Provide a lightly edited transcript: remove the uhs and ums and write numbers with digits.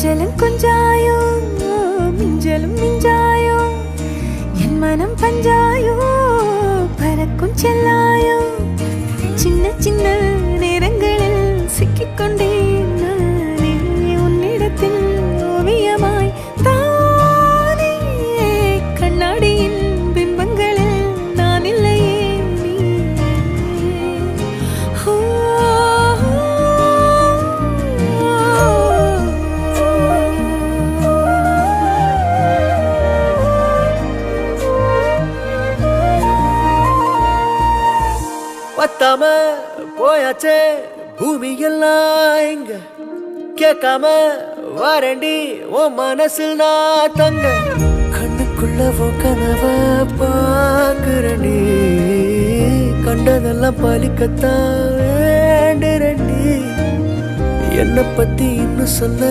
கொஞ்சலும் கொஞ்சாயோ மிஞ்சலும் மிஞ்சாயோ என் மனம் பஞ்சாயோ பறக்கும் செல்லாயோ சின்ன சின்ன நேரங்களில் சிக்கிக்கொண்டேன் நானே உன்னிடத்தில் ஓவியமாய் தானே கண்ணாடியின் பிம்பங்களில் நான் இல்லையே நீ பத்தாம போயாச்சே பூமி எல்லாம் இங்க கேட்காம வாரண்டி உன் மனசில் நான் தங்க கண்ணுக்குள்ள உன் கனவ பாக்குறண்டி கண்டதெல்லாம் பலிக்கத்தான் வேண்டுறண்டி என்னை பத்தி இன்னும் சொல்ல